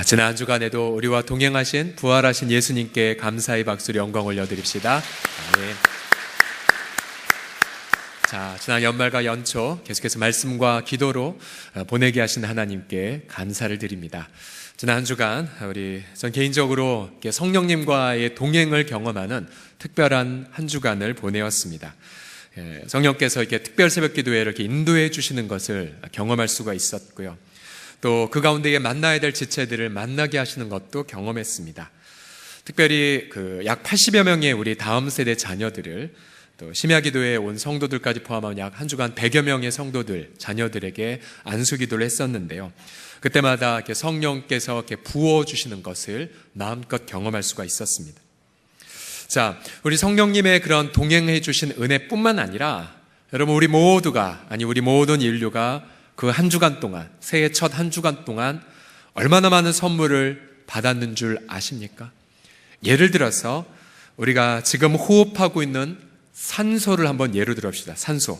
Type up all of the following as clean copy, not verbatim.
지난 한 주간에도 우리와 동행하신 부활하신 예수님께 감사의 박수로 영광 올려드립시다. 아멘. 자, 지난 연말과 연초 계속해서 말씀과 기도로 보내게 하신 하나님께 감사를 드립니다. 지난 한 주간 전 개인적으로 성령님과의 동행을 경험하는 특별한 한 주간을 보내었습니다. 성령께서 이렇게 특별 새벽 기도에 이렇게 인도해 주시는 것을 경험할 수가 있었고요. 또 그 가운데에 만나야 될 지체들을 만나게 하시는 것도 경험했습니다. 특별히 약 80여 명의 우리 다음 세대 자녀들을 또 심야 기도에 온 성도들까지 포함한 약 한 주간 100여 명의 성도들, 자녀들에게 안수 기도를 했었는데요. 그때마다 이렇게 성령께서 이렇게 부어주시는 것을 마음껏 경험할 수가 있었습니다. 자, 우리 성령님의 그런 동행해 주신 은혜뿐만 아니라 여러분 우리 모든 인류가 그 한 주간 동안, 새해 첫 한 주간 동안 얼마나 많은 선물을 받았는 줄 아십니까? 예를 들어서 우리가 지금 호흡하고 있는 산소를 한번 예로 들읍시다. 산소.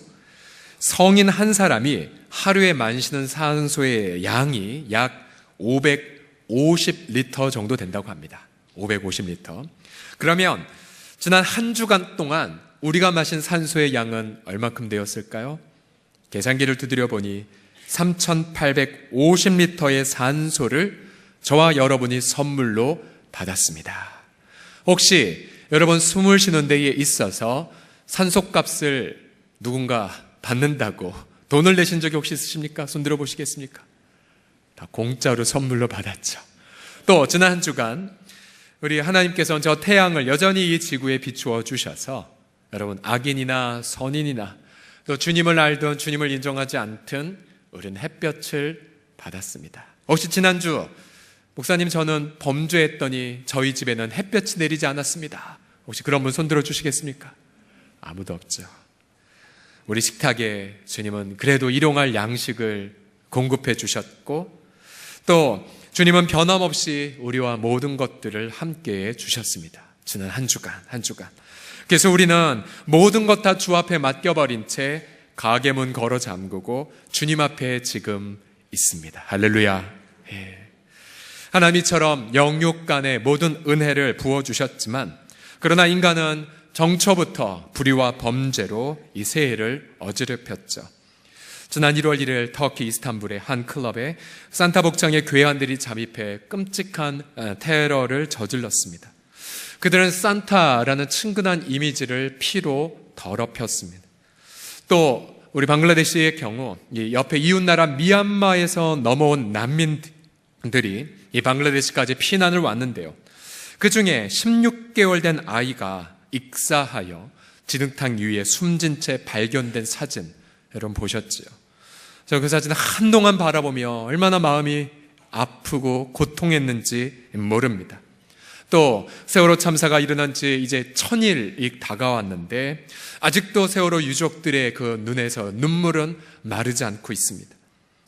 성인 한 사람이 하루에 마시는 산소의 양이 약 550리터 정도 된다고 합니다. 550리터. 그러면 지난 한 주간 동안 우리가 마신 산소의 양은 얼마큼 되었을까요? 계산기를 두드려 보니 3,850리터의 산소를 저와 여러분이 선물로 받았습니다. 혹시 여러분 숨을 쉬는 데에 있어서 산소값을 누군가 받는다고 돈을 내신 적이 혹시 있으십니까? 손 들어보시겠습니까? 다 공짜로 선물로 받았죠. 또 지난 한 주간 우리 하나님께서는 저 태양을 여전히 이 지구에 비추어 주셔서 여러분 악인이나 선인이나 또 주님을 알든 주님을 인정하지 않든 우리는 햇볕을 받았습니다. 혹시 지난주 목사님 저는 범죄했더니 저희 집에는 햇볕이 내리지 않았습니다. 혹시 그런 분 손 들어주시겠습니까? 아무도 없죠. 우리 식탁에 주님은 그래도 일용할 양식을 공급해 주셨고 또 주님은 변함없이 우리와 모든 것들을 함께해 주셨습니다. 지난 한 주간. 그래서 우리는 모든 것 다 주 앞에 맡겨버린 채 가게 문 걸어 잠그고 주님 앞에 지금 있습니다. 할렐루야. 하나님 이처럼 영육 간에 모든 은혜를 부어주셨지만 그러나 인간은 정초부터 불의와 범죄로 이 새해를 어지럽혔죠. 지난 1월 1일 터키 이스탄불의 한 클럽에 산타 복장의 괴한들이 잠입해 끔찍한 테러를 저질렀습니다. 그들은 산타라는 친근한 이미지를 피로 더럽혔습니다. 또 우리 방글라데시의 경우 옆에 이웃나라 미얀마에서 넘어온 난민들이 이 방글라데시까지 피난을 왔는데요. 그 중에 16개월 된 아이가 익사하여 진흙탕 위에 숨진 채 발견된 사진 여러분 보셨죠? 저 그 사진을 한동안 바라보며 얼마나 마음이 아프고 고통했는지 모릅니다. 또 세월호 참사가 일어난 지 이제 1000일이 다가왔는데 아직도 세월호 유족들의 그 눈에서 눈물은 마르지 않고 있습니다.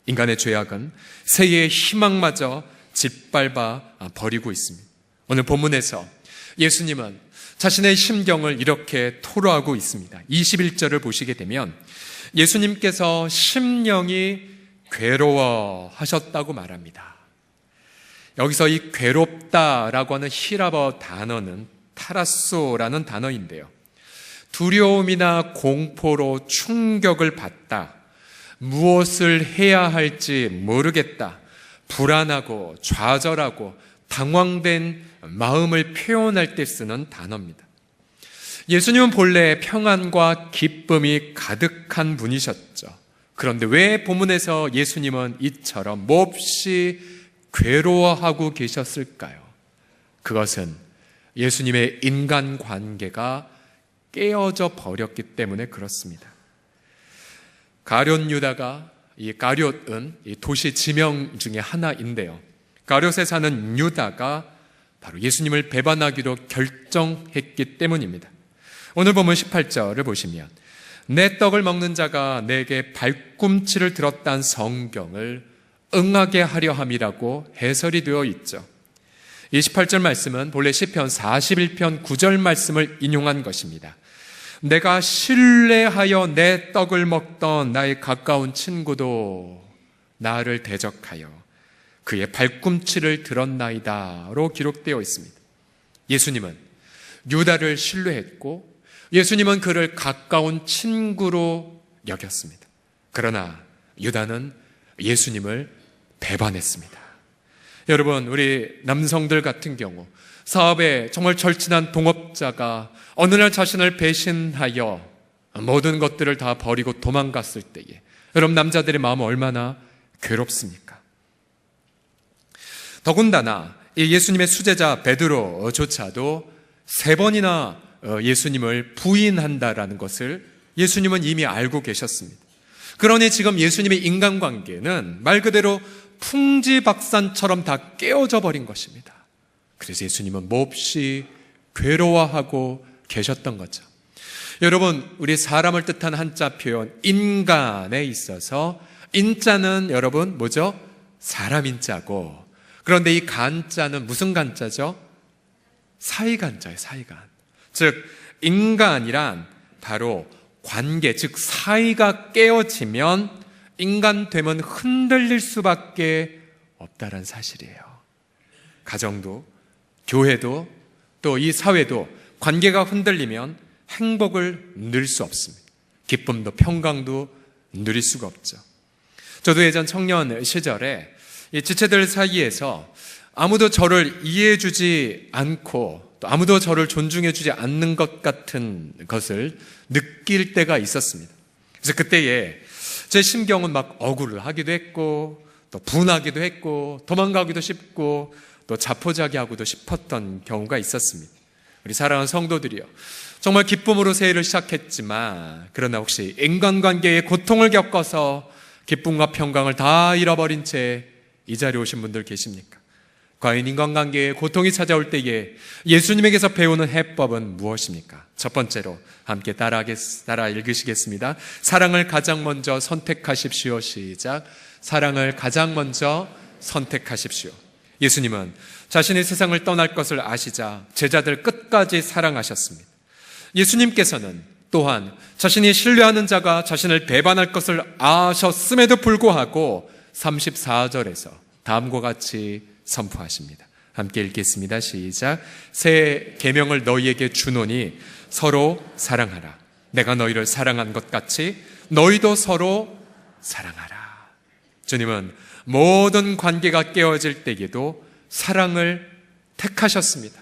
인간의 죄악은 새해의 희망마저 짓밟아 버리고 있습니다. 오늘 본문에서 예수님은 자신의 심경을 이렇게 토로하고 있습니다. 21절을 보시게 되면 예수님께서 심령이 괴로워하셨다고 말합니다. 여기서 이 괴롭다라고 하는 히라버 단어는 타라소라는 단어인데요. 두려움이나 공포로 충격을 받다, 무엇을 해야 할지 모르겠다, 불안하고 좌절하고 당황된 마음을 표현할 때 쓰는 단어입니다. 예수님은 본래 평안과 기쁨이 가득한 분이셨죠. 그런데 왜 본문에서 예수님은 이처럼 몹시 괴로워하고 계셨을까요? 그것은 예수님의 인간관계가 깨어져 버렸기 때문에 그렇습니다. 가룟 유다가, 이 가룟은 이 도시 지명 중에 하나인데요. 가룟에 사는 유다가 바로 예수님을 배반하기로 결정했기 때문입니다. 오늘 보면 18절을 보시면 내 떡을 먹는 자가 내게 발꿈치를 들었다는 성경을 응하게 하려 함이라고 해설이 되어 있죠. 이 18절 말씀은 본래 시편 41편 9절 말씀을 인용한 것입니다. 내가 신뢰하여 내 떡을 먹던 나의 가까운 친구도 나를 대적하여 그의 발꿈치를 들었나이다로 기록되어 있습니다. 예수님은 유다를 신뢰했고 예수님은 그를 가까운 친구로 여겼습니다. 그러나 유다는 예수님을 배반했습니다. 여러분, 우리 남성들 같은 경우 사업에 정말 절친한 동업자가 어느 날 자신을 배신하여 모든 것들을 다 버리고 도망갔을 때에 여러분, 남자들의 마음은 얼마나 괴롭습니까? 더군다나 이 예수님의 수제자 베드로조차도 3번이나 예수님을 부인한다라는 것을 예수님은 이미 알고 계셨습니다. 그러니 지금 예수님의 인간관계는 말 그대로 풍지박산처럼 다 깨어져 버린 것입니다. 그래서 예수님은 몹시 괴로워하고 계셨던 거죠. 여러분, 우리 사람을 뜻한 한자 표현 인간에 있어서 인자는 여러분 뭐죠? 사람 인자고, 그런데 이 간자는 무슨 간자죠? 사이간자예요. 사이간. 즉 인간이란 바로 관계, 즉 사이가 깨어지면 인간됨은 흔들릴 수밖에 없다는 사실이에요. 가정도, 교회도, 또 이 사회도 관계가 흔들리면 행복을 누릴 수 없습니다. 기쁨도 평강도 누릴 수가 없죠. 저도 예전 청년 시절에 이 지체들 사이에서 아무도 저를 이해해주지 않고 또 아무도 저를 존중해주지 않는 것 같은 것을 느낄 때가 있었습니다. 그래서 그때에 제 심경은 막 억울을 하기도 했고 또 분하기도 했고 도망가기도 싶고 또 자포자기하고도 싶었던 경우가 있었습니다. 우리 사랑하는 성도들이요, 정말 기쁨으로 새해를 시작했지만 그러나 혹시 인간관계의 고통을 겪어서 기쁨과 평강을 다 잃어버린 채 이 자리에 오신 분들 계십니까? 과연 인간관계에 고통이 찾아올 때에 예수님에게서 배우는 해법은 무엇입니까? 첫 번째로 함께 따라 읽으시겠습니다. 사랑을 가장 먼저 선택하십시오. 시작. 사랑을 가장 먼저 선택하십시오. 예수님은 자신이 세상을 떠날 것을 아시자 제자들 끝까지 사랑하셨습니다. 예수님께서는 또한 자신이 신뢰하는 자가 자신을 배반할 것을 아셨음에도 불구하고 34절에서 다음과 같이 선포하십니다. 함께 읽겠습니다. 시작. 새 계명을 너희에게 주노니 서로 사랑하라. 내가 너희를 사랑한 것 같이 너희도 서로 사랑하라. 주님은 모든 관계가 깨어질 때에도 사랑을 택하셨습니다.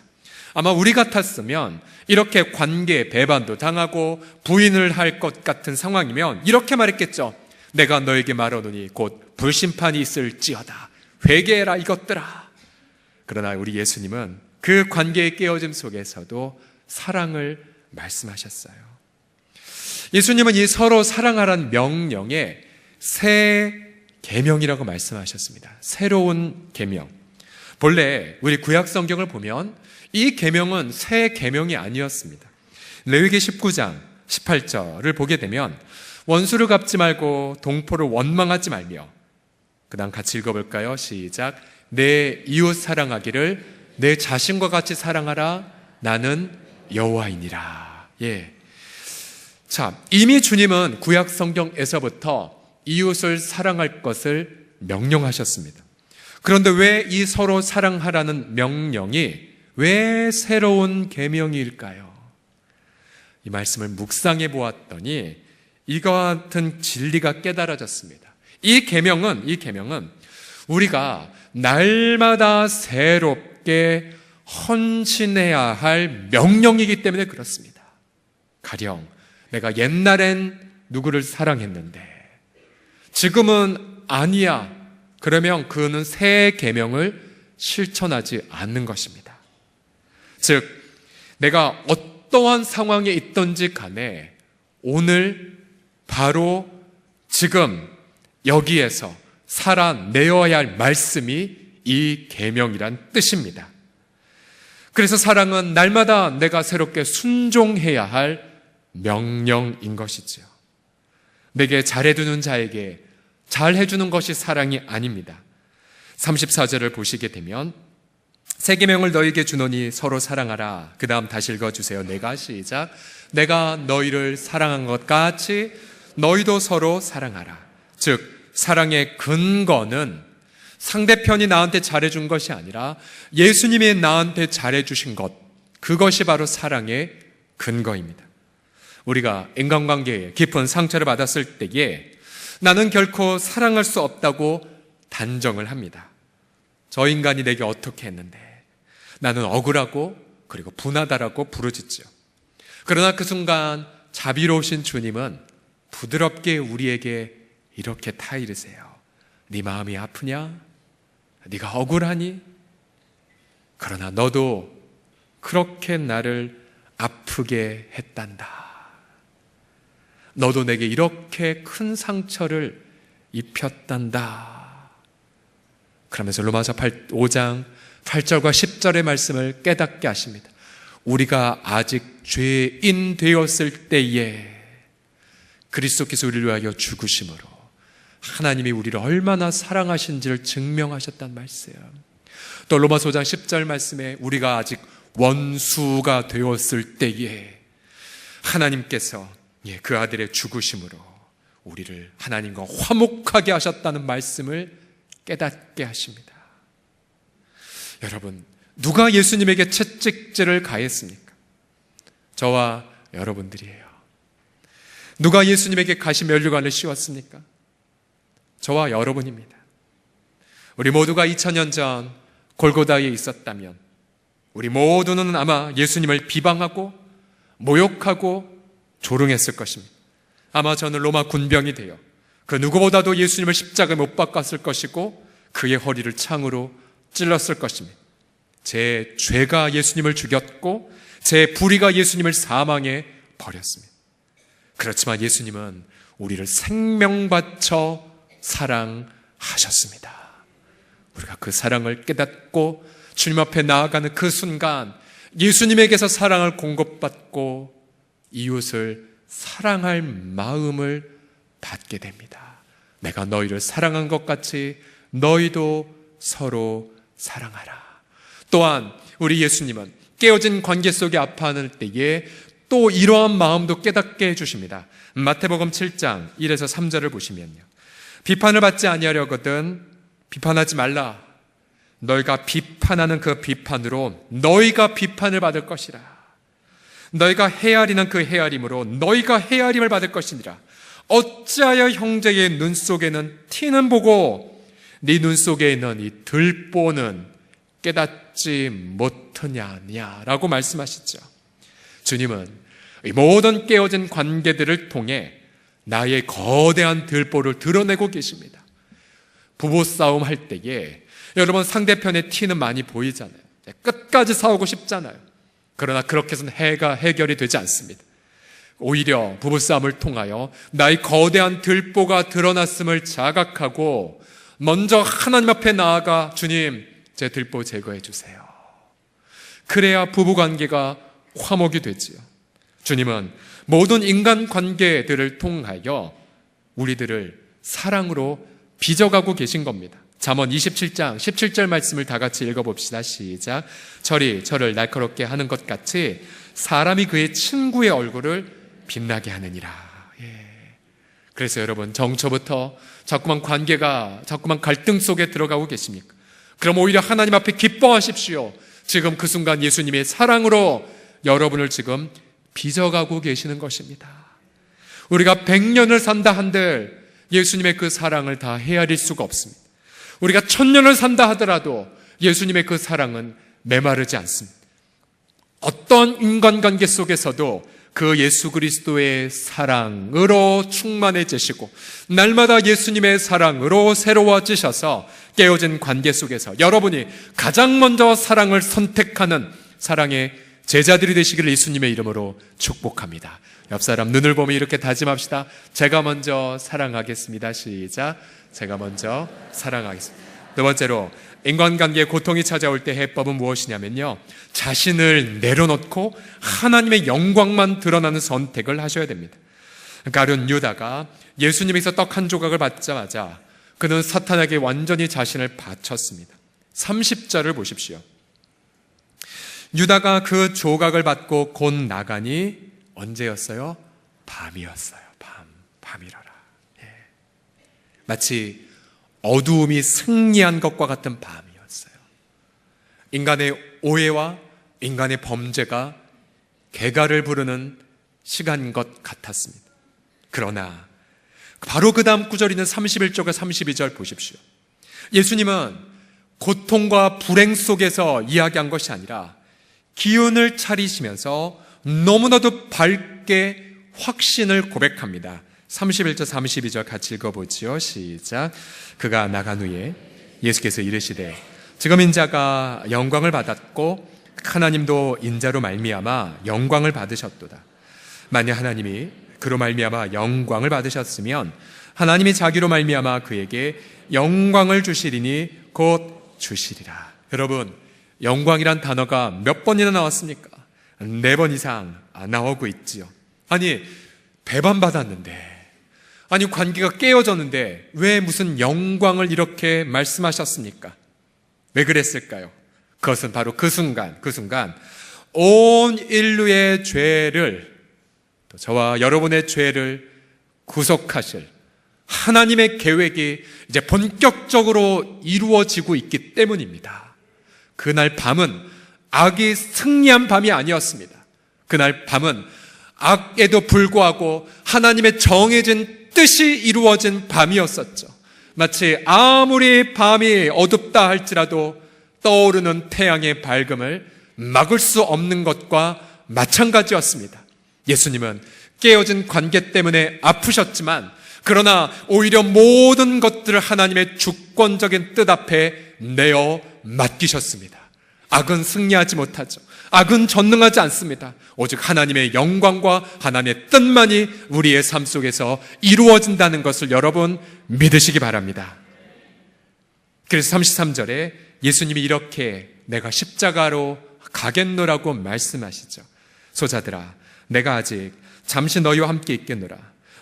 아마 우리 같았으면 이렇게 관계 배반도 당하고 부인을 할 것 같은 상황이면 이렇게 말했겠죠. 내가 너에게 말하노니 곧 불심판이 있을지어다. 회개해라 이것들아. 그러나 우리 예수님은 그 관계의 깨어짐 속에서도 사랑을 말씀하셨어요. 예수님은 이 서로 사랑하라는 명령에 새 계명이라고 말씀하셨습니다. 새로운 계명. 본래 우리 구약 성경을 보면 이 계명은 새 계명이 아니었습니다. 레위기 19장 18절을 보게 되면 원수를 갚지 말고 동포를 원망하지 말며, 그 다음 같이 읽어볼까요? 시작. 내 이웃 사랑하기를 내 자신과 같이 사랑하라. 나는 여호와이니라. 예. 자, 이미 주님은 구약 성경에서부터 이웃을 사랑할 것을 명령하셨습니다. 그런데 왜 이 서로 사랑하라는 명령이 왜 새로운 계명일까요? 이 말씀을 묵상해 보았더니 이와 같은 진리가 깨달아졌습니다. 이 계명은 우리가 날마다 새롭게 헌신해야 할 명령이기 때문에 그렇습니다. 가령 내가 옛날엔 누구를 사랑했는데 지금은 아니야. 그러면 그는 새 계명을 실천하지 않는 것입니다. 즉, 내가 어떠한 상황에 있든지 간에 오늘 바로 지금 여기에서 살아내어야 할 말씀이 이 계명이란 뜻입니다. 그래서 사랑은 날마다 내가 새롭게 순종해야 할 명령인 것이죠. 내게 잘해주는 자에게 잘해주는 것이 사랑이 아닙니다. 34절을 보시게 되면 새 계명을 너희에게 주노니 서로 사랑하라. 그 다음 다시 읽어주세요. 시작. 내가 너희를 사랑한 것 같이 너희도 서로 사랑하라. 즉 사랑의 근거는 상대편이 나한테 잘해준 것이 아니라 예수님이 나한테 잘해주신 것, 그것이 바로 사랑의 근거입니다. 우리가 인간관계에 깊은 상처를 받았을 때에 나는 결코 사랑할 수 없다고 단정을 합니다. 저 인간이 내게 어떻게 했는데 나는 억울하고 그리고 분하다라고 부르짖죠. 그러나 그 순간 자비로우신 주님은 부드럽게 우리에게 이렇게 타이르세요. 네 마음이 아프냐? 네가 억울하니? 그러나 너도 그렇게 나를 아프게 했단다. 너도 내게 이렇게 큰 상처를 입혔단다. 그러면서 로마서 5장 8절과 10절의 말씀을 깨닫게 하십니다. 우리가 아직 죄인 되었을 때에 그리스도께서 우리를 위하여 죽으심으로 하나님이 우리를 얼마나 사랑하신지를 증명하셨단 말씀. 또 로마서 5장 10절 말씀에 우리가 아직 원수가 되었을 때에 하나님께서 그 아들의 죽으심으로 우리를 하나님과 화목하게 하셨다는 말씀을 깨닫게 하십니다. 여러분, 누가 예수님에게 채찍질을 가했습니까? 저와 여러분들이에요. 누가 예수님에게 가시면류관을 씌웠습니까? 저와 여러분입니다. 우리 모두가 2000년 전 골고다에 있었다면 우리 모두는 아마 예수님을 비방하고 모욕하고 조롱했을 것입니다. 아마 저는 로마 군병이 되어 그 누구보다도 예수님을 십자가에 못 박았을 것이고 그의 허리를 창으로 찔렀을 것입니다. 제 죄가 예수님을 죽였고 제 불의가 예수님을 사망에 버렸습니다. 그렇지만 예수님은 우리를 생명 바쳐 사랑하셨습니다. 우리가 그 사랑을 깨닫고 주님 앞에 나아가는 그 순간 예수님에게서 사랑을 공급받고 이웃을 사랑할 마음을 받게 됩니다. 내가 너희를 사랑한 것 같이 너희도 서로 사랑하라. 또한 우리 예수님은 깨어진 관계 속에 아파하는 때에 또 이러한 마음도 깨닫게 해주십니다. 마태복음 7장 1에서 3절을 보시면요, 비판을 받지 아니하려거든 비판하지 말라. 너희가 비판하는 그 비판으로 너희가 비판을 받을 것이라. 너희가 헤아리는 그 헤아림으로 너희가 헤아림을 받을 것이니라. 어찌하여 형제의 눈 속에는 티는 보고 네 눈 속에 있는 이 들보는 깨닫지 못하냐라고 말씀하시죠. 주님은 이 모든 깨어진 관계들을 통해 나의 거대한 들보를 드러내고 계십니다. 부부싸움 할 때에 여러분 상대편의 티는 많이 보이잖아요. 끝까지 싸우고 싶잖아요. 그러나 그렇게 해서는 해결이 되지 않습니다. 오히려 부부싸움을 통하여 나의 거대한 들보가 드러났음을 자각하고 먼저 하나님 앞에 나아가 주님, 제 들보 제거해 주세요. 그래야 부부관계가 화목이 되지요. 주님은 모든 인간관계들을 통하여 우리들을 사랑으로 빚어가고 계신 겁니다. 잠언 27장 17절 말씀을 다 같이 읽어봅시다. 시작. 철이 철을 날카롭게 하는 것 같이 사람이 그의 친구의 얼굴을 빛나게 하느니라. 그래서 여러분, 정초부터 자꾸만 관계가 자꾸만 갈등 속에 들어가고 계십니까? 그럼 오히려 하나님 앞에 기뻐하십시오. 지금 그 순간 예수님의 사랑으로 여러분을 지금 빚어가고 계시는 것입니다. 우리가 100년을 산다 한들 예수님의 그 사랑을 다 헤아릴 수가 없습니다. 우리가 1000년을 산다 하더라도 예수님의 그 사랑은 메마르지 않습니다. 어떤 인간관계 속에서도 그 예수 그리스도의 사랑으로 충만해지시고 날마다 예수님의 사랑으로 새로워지셔서 깨어진 관계 속에서 여러분이 가장 먼저 사랑을 선택하는 사랑의 제자들이 되시기를 예수님의 이름으로 축복합니다. 옆 사람 눈을 보며 이렇게 다짐합시다. 제가 먼저 사랑하겠습니다. 시작. 제가 먼저 사랑하겠습니다. 두 번째로, 인간관계에 고통이 찾아올 때 해법은 무엇이냐면요, 자신을 내려놓고 하나님의 영광만 드러나는 선택을 하셔야 됩니다. 가룟 유다가 예수님에게서 떡 한 조각을 받자마자 그는 사탄에게 완전히 자신을 바쳤습니다. 30절을 보십시오. 유다가 그 조각을 받고 곧 나가니 언제였어요? 밤이었어요. 밤이라라. 마치 어두움이 승리한 것과 같은 밤이었어요. 인간의 오해와 인간의 범죄가 개가를 부르는 시간인 것 같았습니다. 그러나 바로 그 다음 구절이는 31절과 32절 보십시오. 예수님은 고통과 불행 속에서 이야기한 것이 아니라 기운을 차리시면서 너무나도 밝게 확신을 고백합니다. 31절 32절 같이 읽어보지요. 시작. 그가 나간 후에 예수께서 이르시되 지금 인자가 영광을 받았고 하나님도 인자로 말미암아 영광을 받으셨도다. 만약 하나님이 그로 말미암아 영광을 받으셨으면 하나님이 자기로 말미암아 그에게 영광을 주시리니 곧 주시리라. 여러분, 영광이란 단어가 몇 번이나 나왔습니까? 4번 이상 나오고 있지요. 아니, 배반받았는데, 아니 관계가 깨어졌는데 왜 무슨 영광을 이렇게 말씀하셨습니까? 왜 그랬을까요? 그것은 바로 그 순간 온 인류의 죄를, 또 저와 여러분의 죄를 구속하실 하나님의 계획이 이제 본격적으로 이루어지고 있기 때문입니다. 그날 밤은 악이 승리한 밤이 아니었습니다. 그날 밤은 악에도 불구하고 하나님의 정해진 뜻이 이루어진 밤이었었죠. 마치 아무리 밤이 어둡다 할지라도 떠오르는 태양의 밝음을 막을 수 없는 것과 마찬가지였습니다. 예수님은 깨어진 관계 때문에 아프셨지만, 그러나 오히려 모든 것들을 하나님의 주권적인 뜻 앞에 내어 맡기셨습니다. 악은 승리하지 못하죠. 악은 전능하지 않습니다. 오직 하나님의 영광과 하나님의 뜻만이 우리의 삶 속에서 이루어진다는 것을 여러분 믿으시기 바랍니다. 그래서 33절에 예수님이 이렇게 내가 십자가로 가겠노라고 말씀하시죠. 소자들아, 내가 아직 잠시 너희와 함께 있겠노라.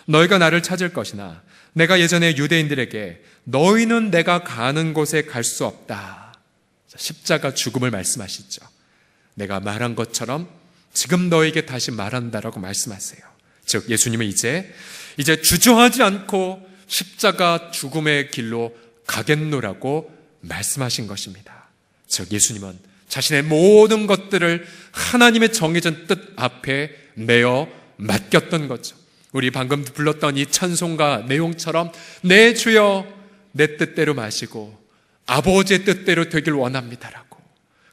너희가 나를 찾을 것이나 내가 예전에 유대인들에게 너희는 내가 가는 곳에 갈 수 없다. 십자가 죽음을 말씀하시죠. 내가 말한 것처럼 지금 너에게 다시 말한다라고 말씀하세요. 즉 예수님은 이제 주저하지 않고 십자가 죽음의 길로 가겠노라고 말씀하신 것입니다. 즉 예수님은 자신의 모든 것들을 하나님의 정해진 뜻 앞에 내어 맡겼던 거죠. 우리 방금 불렀던 이 찬송가 내용처럼 내 주여 내 뜻대로 마시고 아버지의 뜻대로 되길 원합니다라고.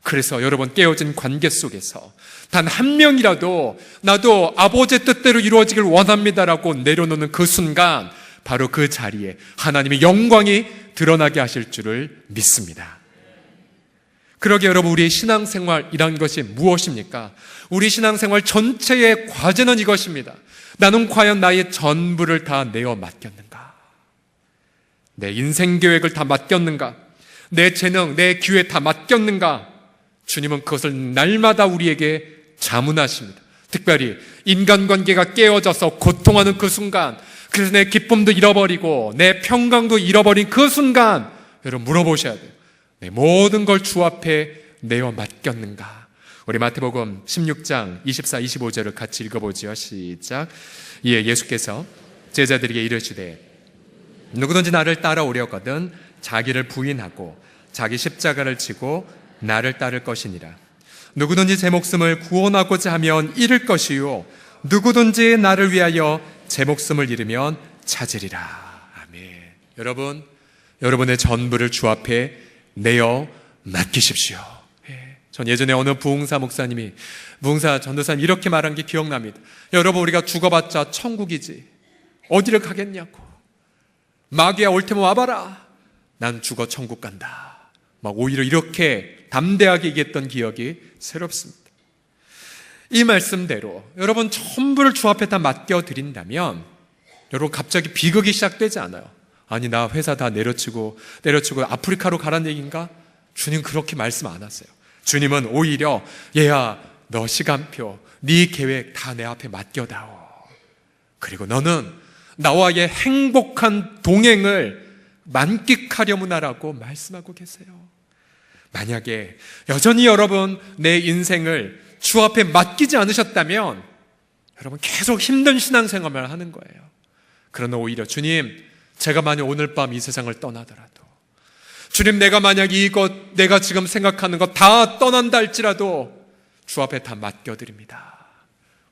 그래서 여러분, 깨어진 관계 속에서 단 한 명이라도 나도 아버지의 뜻대로 이루어지길 원합니다라고 내려놓는 그 순간, 바로 그 자리에 하나님의 영광이 드러나게 하실 줄을 믿습니다. 그러게 여러분, 우리의 신앙생활이란 것이 무엇입니까? 우리 신앙생활 전체의 과제는 이것입니다. 나는 과연 나의 전부를 다 내어 맡겼는가? 내 인생 계획을 다 맡겼는가? 내 재능, 내 기회 다 맡겼는가? 주님은 그것을 날마다 우리에게 자문하십니다. 특별히 인간관계가 깨어져서 고통하는 그 순간, 그래서 내 기쁨도 잃어버리고 내 평강도 잃어버린 그 순간, 여러분 물어보셔야 돼요. 내 모든 걸 주 앞에 내어 맡겼는가? 우리 마태복음 16장 24, 25절을 같이 읽어보지요. 시작. 이에 예수께서 제자들에게 이르시되 누구든지 나를 따라오려거든 자기를 부인하고 자기 십자가를 지고 나를 따를 것이니라. 누구든지 제 목숨을 구원하고자 하면 잃을 것이요 누구든지 나를 위하여 제 목숨을 잃으면 찾으리라. 아멘. 여러분, 여러분의 전부를 주 앞에 내어 맡기십시오. 전 예전에 어느 부흥사 목사님이, 부흥사 전도사님 이렇게 말한 게 기억납니다. 여러분, 우리가 죽어봤자 천국이지 어디를 가겠냐고. 마귀야 올 테면 와봐라. 난 죽어 천국 간다. 막 오히려 이렇게 담대하게 얘기했던 기억이 새롭습니다. 이 말씀대로 여러분 전부를 주 앞에 다 맡겨드린다면 여러분 갑자기 비극이 시작되지 않아요. 아니 나 회사 다 내려치고 아프리카로 가란 얘기인가? 주님 그렇게 말씀 안 하세요. 주님은 오히려 얘야 너 시간표 네 계획 다 내 앞에 맡겨다오. 그리고 너는 나와의 행복한 동행을 만끽하려무나라고 말씀하고 계세요. 만약에 여전히 여러분 내 인생을 주 앞에 맡기지 않으셨다면 여러분 계속 힘든 신앙생활을 하는 거예요. 그러나 오히려 주님 제가 만약 오늘 밤 이 세상을 떠나더라도, 주님, 내가 만약 이것, 내가 지금 생각하는 것 다 떠난다 할지라도 주 앞에 다 맡겨드립니다.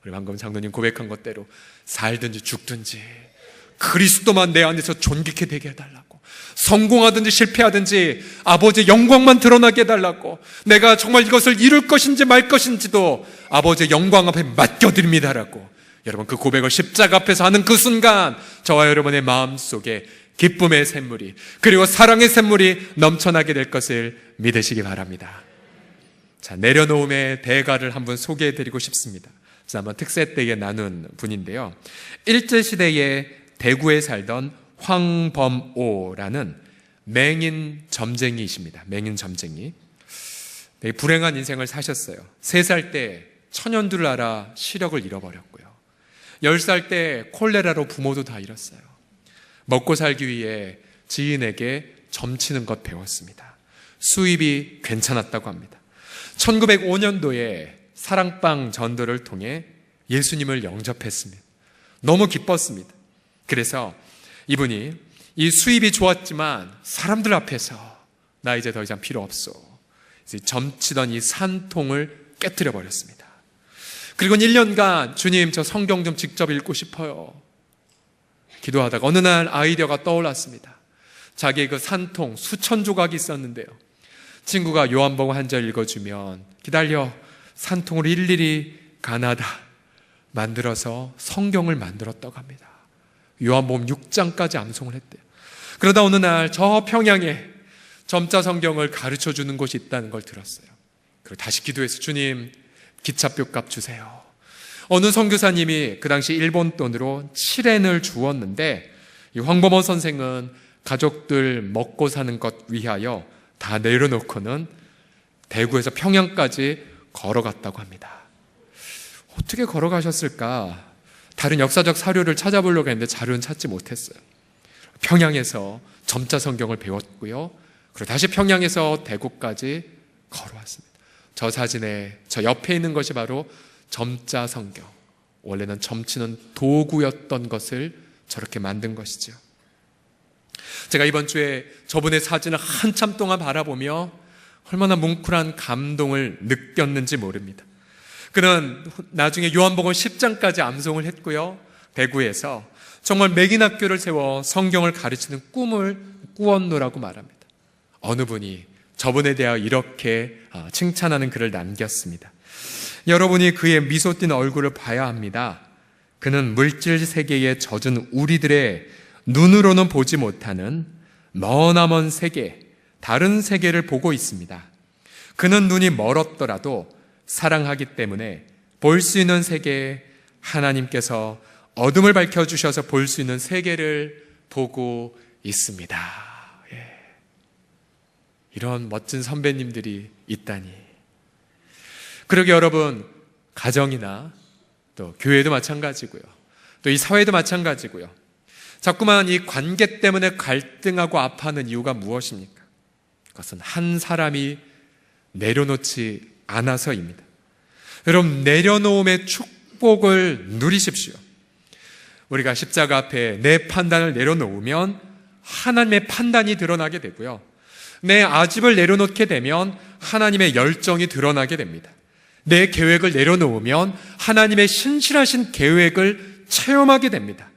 우리 방금 장로님 고백한 것대로 살든지 죽든지 그리스도만 내 안에서 존귀케 되게 해달라고, 성공하든지 실패하든지 아버지의 영광만 드러나게 해달라고, 내가 정말 이것을 이룰 것인지 말 것인지도 아버지의 영광 앞에 맡겨드립니다라고, 여러분 그 고백을 십자가 앞에서 하는 그 순간 저와 여러분의 마음속에 기쁨의 샘물이, 그리고 사랑의 샘물이 넘쳐나게 될 것을 믿으시기 바랍니다. 자, 내려놓음의 대가를 한번 소개해드리고 싶습니다. 지난번 특세 때에 나눈 분인데요, 일제시대에 대구에 살던 황범오라는 맹인 점쟁이이십니다. 맹인 점쟁이. 되게 불행한 인생을 사셨어요. 3살 때 천연두를 알아 시력을 잃어버렸고요, 10살 때 콜레라로 부모도 다 잃었어요. 먹고 살기 위해 지인에게 점치는 것 배웠습니다. 수입이 괜찮았다고 합니다. 1905년도에 사랑방 전도를 통해 예수님을 영접했습니다. 너무 기뻤습니다. 그래서 이분이 이 수입이 좋았지만 사람들 앞에서 나 이제 더 이상 필요 없어, 이제 점치던 이 산통을 깨뜨려 버렸습니다. 그리고 1년간 주님, 저 성경 좀 직접 읽고 싶어요 기도하다가 어느 날 아이디어가 떠올랐습니다. 자기의 그 산통 수천 조각이 있었는데요, 친구가 요한복음 한 절 읽어주면 기다려, 산통을 일일이 가나다 만들어서 성경을 만들었다고 합니다. 요한복음 6장까지 암송을 했대요. 그러다 어느 날 저 평양에 점자 성경을 가르쳐 주는 곳이 있다는 걸 들었어요. 그리고 다시 기도해서 주님, 기차표 값 주세요. 어느 선교사님이 그 당시 일본 돈으로 7엔을 주었는데 이 황범호 선생은 가족들 먹고 사는 것 위하여 다 내려놓고는 대구에서 평양까지 걸어갔다고 합니다. 어떻게 걸어가셨을까? 다른 역사적 사료를 찾아보려고 했는데 자료는 찾지 못했어요. 평양에서 점자 성경을 배웠고요, 그리고 다시 평양에서 대구까지 걸어왔습니다. 저 사진에 저 옆에 있는 것이 바로 점자 성경, 원래는 점치는 도구였던 것을 저렇게 만든 것이죠. 제가 이번 주에 저분의 사진을 한참 동안 바라보며 얼마나 뭉클한 감동을 느꼈는지 모릅니다. 그는 나중에 요한복음 10장까지 암송을 했고요, 대구에서 정말 맹인학교를 세워 성경을 가르치는 꿈을 꾸었노라고 말합니다. 어느 분이 저분에 대하여 이렇게 칭찬하는 글을 남겼습니다. 여러분이 그의 미소 띤 얼굴을 봐야 합니다. 그는 물질 세계에 젖은 우리들의 눈으로는 보지 못하는 머나먼 세계, 다른 세계를 보고 있습니다. 그는 눈이 멀었더라도 사랑하기 때문에 볼 수 있는 세계에 하나님께서 어둠을 밝혀주셔서 볼 수 있는 세계를 보고 있습니다. 예. 이런 멋진 선배님들이 있다니. 그러게 여러분, 가정이나 또 교회도 마찬가지고요, 또 이 사회도 마찬가지고요, 자꾸만 이 관계 때문에 갈등하고 아파하는 이유가 무엇입니까? 그것은 한 사람이 내려놓지 않아서입니다. 여러분, 내려놓음의 축복을 누리십시오. 우리가 십자가 앞에 내 판단을 내려놓으면 하나님의 판단이 드러나게 되고요, 내 아집을 내려놓게 되면 하나님의 열정이 드러나게 됩니다. 내 계획을 내려놓으면 하나님의 신실하신 계획을 체험하게 됩니다.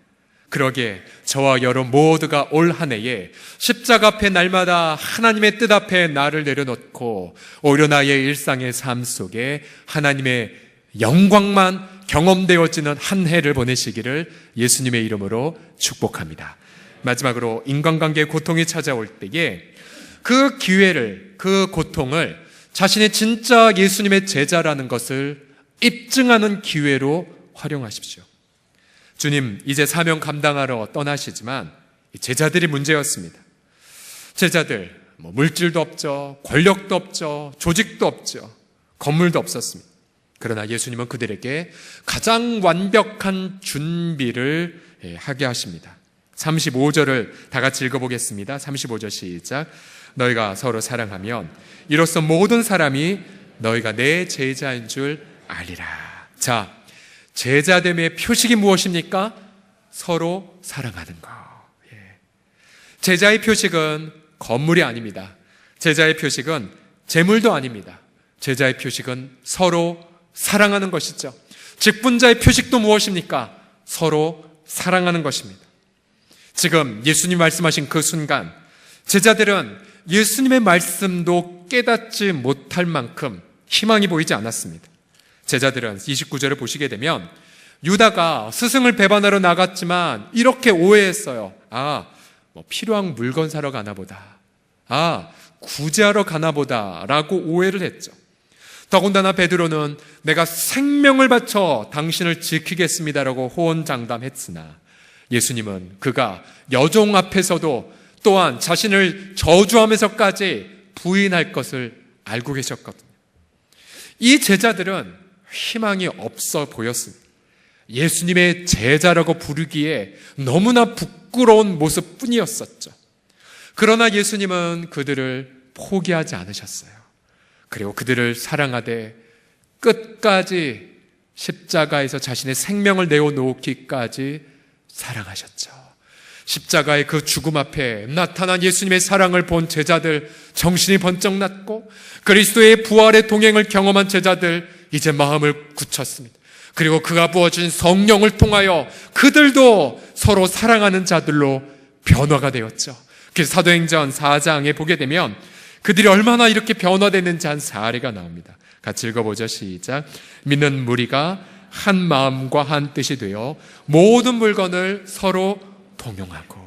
그러기에 저와 여러분 모두가 올 한 해에 십자가 앞에 날마다 하나님의 뜻 앞에 나를 내려놓고 오히려 나의 일상의 삶 속에 하나님의 영광만 경험되어지는 한 해를 보내시기를 예수님의 이름으로 축복합니다. 마지막으로 인간관계의 고통이 찾아올 때에 그 기회를, 그 고통을 자신이 진짜 예수님의 제자라는 것을 입증하는 기회로 활용하십시오. 주님 이제 사명 감당하러 떠나시지만 제자들이 문제였습니다. 제자들 물질도 없죠, 권력도 없죠, 조직도 없죠, 건물도 없었습니다. 그러나 예수님은 그들에게 가장 완벽한 준비를 하게 하십니다. 35절을 다 같이 읽어보겠습니다. 35절 시작. 너희가 서로 사랑하면 이로써 모든 사람이 너희가 내 제자인 줄 알리라. 자, 제자됨의 표식이 무엇입니까? 서로 사랑하는 거. 제자의 표식은 건물이 아닙니다. 제자의 표식은 재물도 아닙니다. 제자의 표식은 서로 사랑하는 것이죠. 직분자의 표식도 무엇입니까? 서로 사랑하는 것입니다. 지금 예수님 말씀하신 그 순간 제자들은 예수님의 말씀도 깨닫지 못할 만큼 희망이 보이지 않았습니다. 제자들은 29절을 보시게 되면 유다가 스승을 배반하러 나갔지만 이렇게 오해했어요. 필요한 물건 사러 가나 보다. 구제하러 가나 보다 라고 오해를 했죠. 더군다나 베드로는 내가 생명을 바쳐 당신을 지키겠습니다라고 호언장담했으나 예수님은 그가 여종 앞에서도 또한 자신을 저주하면서까지 부인할 것을 알고 계셨거든요. 이 제자들은 희망이 없어 보였습니다. 예수님의 제자라고 부르기에 너무나 부끄러운 모습뿐이었었죠. 그러나 예수님은 그들을 포기하지 않으셨어요. 그리고 그들을 사랑하되 끝까지 십자가에서 자신의 생명을 내어놓기까지 사랑하셨죠. 십자가의 그 죽음 앞에 나타난 예수님의 사랑을 본 제자들 정신이 번쩍 났고 그리스도의 부활의 동행을 경험한 제자들 이제 마음을 굳혔습니다. 그리고 그가 부어준 성령을 통하여 그들도 서로 사랑하는 자들로 변화가 되었죠. 그래서 사도행전 4장에 보게 되면 그들이 얼마나 이렇게 변화됐는지 한 사례가 나옵니다. 같이 읽어보죠. 시작. 믿는 무리가 한 마음과 한 뜻이 되어 모든 물건을 서로 동용하고.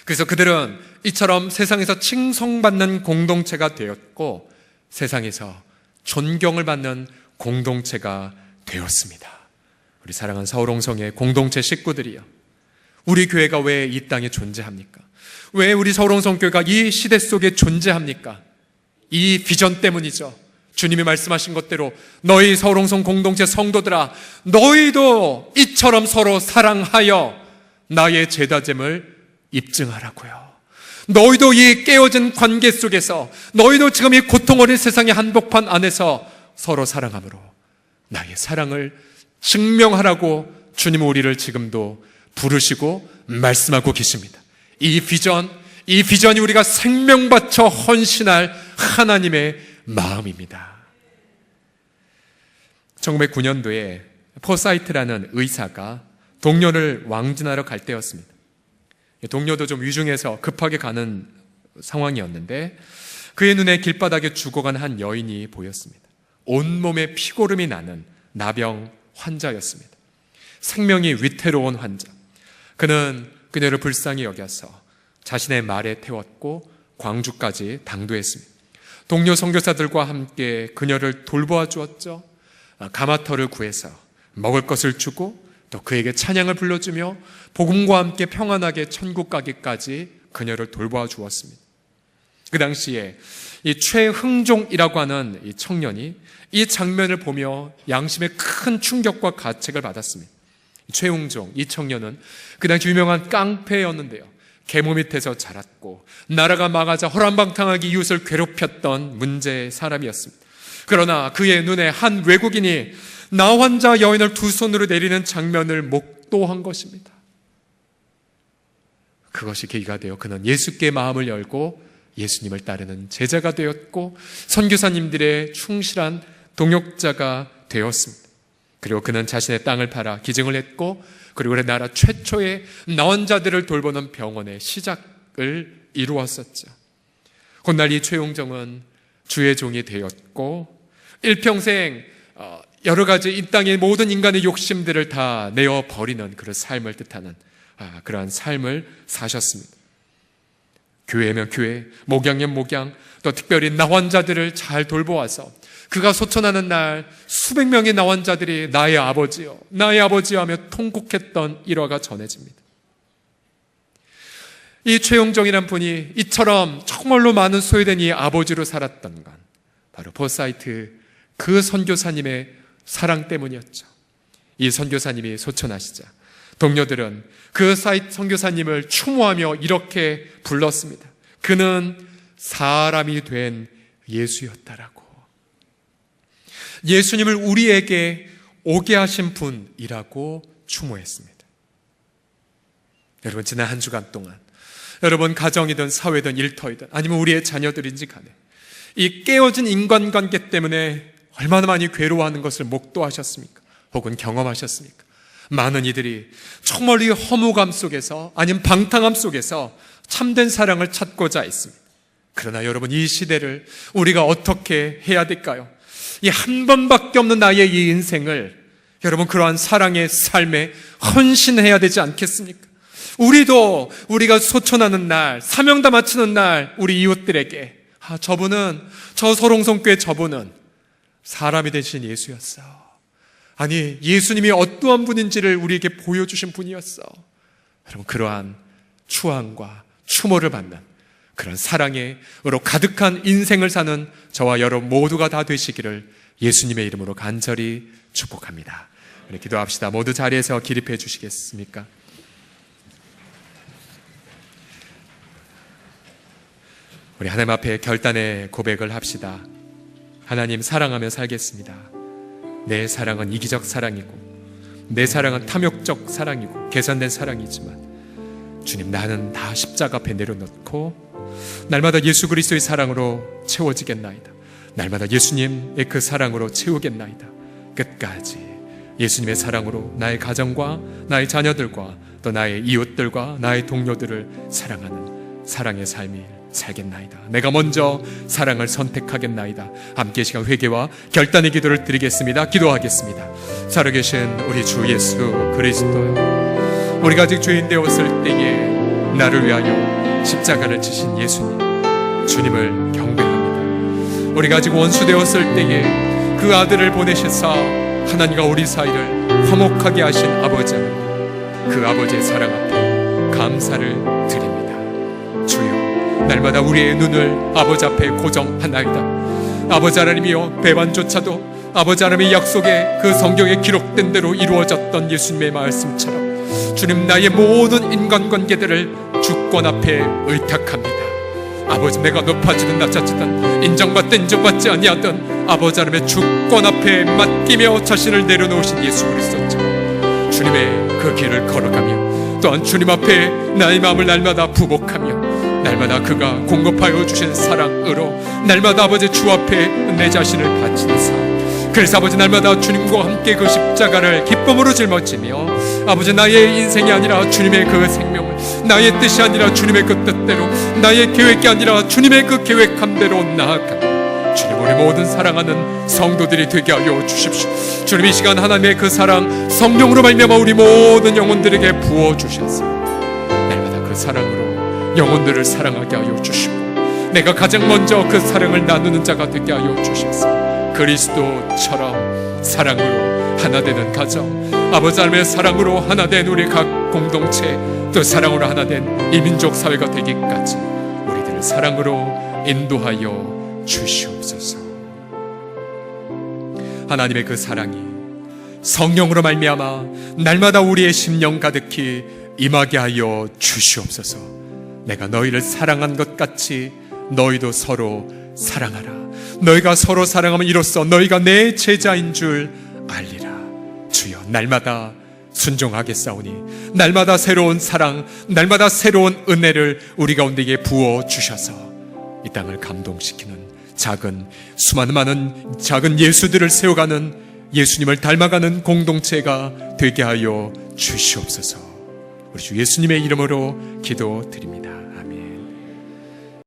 그래서 그들은 이처럼 세상에서 칭송받는 공동체가 되었고 세상에서 존경을 받는 공동체가 되었습니다. 우리 사랑하는 서울홍성의 공동체 식구들이요, 우리 교회가 왜 이 땅에 존재합니까? 왜 우리 서울홍성교회가 이 시대 속에 존재합니까? 이 비전 때문이죠. 주님이 말씀하신 것대로 너희 서울홍성 공동체 성도들아, 너희도 이처럼 서로 사랑하여 나의 제다됨을 입증하라고요. 너희도 이 깨어진 관계 속에서, 너희도 지금 이 고통 어린 세상의 한복판 안에서 서로 사랑함으로 나의 사랑을 증명하라고 주님은 우리를 지금도 부르시고 말씀하고 계십니다. 이 비전이 우리가 생명 바쳐 헌신할 하나님의 마음입니다. 1909년도에 포사이트라는 의사가 동료를 왕진하러 갈 때였습니다. 동료도 좀 위중해서 급하게 가는 상황이었는데 그의 눈에 길바닥에 죽어간 한 여인이 보였습니다. 온몸에 피고름이 나는 나병 환자였습니다. 생명이 위태로운 환자. 그는 그녀를 불쌍히 여겨서 자신의 말에 태웠고 광주까지 당도했습니다. 동료 선교사들과 함께 그녀를 돌보아 주었죠. 가마터를 구해서 먹을 것을 주고 또 그에게 찬양을 불러주며 복음과 함께 평안하게 천국 가기까지 그녀를 돌보아 주었습니다. 그 당시에 이 최흥종이라고 하는 이 청년이 이 장면을 보며 양심에 큰 충격과 가책을 받았습니다. 최흥종, 이 청년은 그 당시 유명한 깡패였는데요, 계모 밑에서 자랐고 나라가 망하자 허랑방탕하게 이웃을 괴롭혔던 문제의 사람이었습니다. 그러나 그의 눈에 한 외국인이 나 환자 여인을 두 손으로 내리는 장면을 목도한 것입니다. 그것이 계기가 되어 그는 예수께 마음을 열고 예수님을 따르는 제자가 되었고 선교사님들의 충실한 동역자가 되었습니다. 그리고 그는 자신의 땅을 팔아 기증을 했고 그리고 우리나라 최초의 나환자들을 돌보는 병원의 시작을 이루었었죠. 훗날 이 최용정은 주의 종이 되었고 일평생 여러 가지 이 땅의 모든 인간의 욕심들을 다 내어버리는 그런 삶을 뜻하는 그러한 삶을 사셨습니다. 교회면 교회, 목양면 목양, 또 특별히 나환자들을 잘 돌보아서 그가 소천하는 날 수백 명의 나환자들이 나의 아버지요, 나의 아버지요 하며 통곡했던 일화가 전해집니다. 이 최용정이란 분이 이처럼 정말로 많은 소외된 이 아버지로 살았던 건 바로 포사이트 그 선교사님의 사랑 때문이었죠. 이 선교사님이 소천하시자 동료들은 그 선교사님을 추모하며 이렇게 불렀습니다. 그는 사람이 된 예수였다라고. 예수님을 우리에게 오게 하신 분이라고 추모했습니다. 여러분, 지난 한 주간 동안 여러분 가정이든 사회든 일터이든 아니면 우리의 자녀들인지 간에 이 깨어진 인간관계 때문에 얼마나 많이 괴로워하는 것을 목도하셨습니까? 혹은 경험하셨습니까? 많은 이들이 저 멀리 허무감 속에서 아니면 방탕함 속에서 참된 사랑을 찾고자 했습니다. 그러나 여러분, 이 시대를 우리가 어떻게 해야 될까요? 이 한 번밖에 없는 나의 이 인생을 여러분, 그러한 사랑의 삶에 헌신해야 되지 않겠습니까? 우리도 우리가 소천하는 날, 사명다 마치는 날 우리 이웃들에게 저분은, 저 소롱성교회 저분은 사람이 되신 예수였어. 아니, 예수님이 어떠한 분인지를 우리에게 보여주신 분이었어. 여러분, 그러한 추앙과 추모를 받는 그런 사랑으로 가득한 인생을 사는 저와 여러분 모두가 다 되시기를 예수님의 이름으로 간절히 축복합니다. 우리 기도합시다. 모두 자리에서 기립해 주시겠습니까? 우리 하나님 앞에 결단의 고백을 합시다. 하나님, 사랑하며 살겠습니다. 내 사랑은 이기적 사랑이고 내 사랑은 탐욕적 사랑이고 개선된 사랑이지만 주님, 나는 다 십자가 앞에 내려놓고 날마다 예수 그리스도의 사랑으로 채워지겠나이다. 날마다 예수님의 그 사랑으로 채우겠나이다. 끝까지 예수님의 사랑으로 나의 가정과 나의 자녀들과 또 나의 이웃들과 나의 동료들을 사랑하는 사랑의 삶이 살겠나이다. 내가 먼저 사랑을 선택하겠나이다. 함께 시간 회개와 결단의 기도를 드리겠습니다. 기도하겠습니다. 살아계신 우리 주 예수 그리스도요, 우리가 아직 죄인 되었을 때에 나를 위하여 십자가를 지신 예수님, 주님을 경배합니다. 우리가 아직 원수 되었을 때에 그 아들을 보내셔서 하나님과 우리 사이를 화목하게 하신 아버지 하나님, 그 아버지의 사랑 앞에 감사를 드립니다. 주여, 날마다 우리의 눈을 아버지 앞에 고정하나이다. 아버지 하나님이여, 배반조차도 아버지 하나님의 약속에 그 성경에 기록된 대로 이루어졌던 예수님의 말씀처럼 주님, 나의 모든 인간관계들을 주권 앞에 의탁합니다. 아버지, 내가 높아지든 낮아지든 인정받든 인정받지 아니하든 아버지 하나님의 주권 앞에 맡기며 자신을 내려놓으신 예수 그리스도처럼 주님의 그 길을 걸어가며 또한 주님 앞에 나의 마음을 날마다 부복하며 날마다 그가 공급하여 주신 사랑으로 날마다 아버지 주 앞에 내 자신을 바치는 삶. 그래서 아버지, 날마다 주님과 함께 그 십자가를 기쁨으로 짊어지며 아버지, 나의 인생이 아니라 주님의 그 생명을, 나의 뜻이 아니라 주님의 그 뜻대로, 나의 계획이 아니라 주님의 그 계획함대로 나아가며 주님, 우리 모든 사랑하는 성도들이 되게 하여 주십시오. 주님, 이 시간 하나님의 그 사랑 성령으로 말미암아 우리 모든 영혼들에게 부어주셔서 날마다 그 사랑으로 영혼들을 사랑하게 하여 주시고 내가 가장 먼저 그 사랑을 나누는 자가 되게 하여 주셔서 그리스도처럼 사랑으로 하나 되는 가정, 아버지 하나님의 사랑으로 하나 된 우리 각 공동체, 또 사랑으로 하나 된 이 민족 사회가 되기까지 우리들을 사랑으로 인도하여 주시옵소서. 하나님의 그 사랑이 성령으로 말미암아 날마다 우리의 심령 가득히 임하게 하여 주시옵소서. 내가 너희를 사랑한 것 같이 너희도 서로 사랑하라. 너희가 서로 사랑하면 이로써 너희가 내 제자인 줄 알리라. 주여, 날마다 순종하겠사오니 날마다 새로운 사랑, 날마다 새로운 은혜를 우리 가운데에 부어주셔서 이 땅을 감동시키는 작은, 수많은 많은 작은 예수들을 세워가는, 예수님을 닮아가는 공동체가 되게 하여 주시옵소서. 우리 주 예수님의 이름으로 기도드립니다.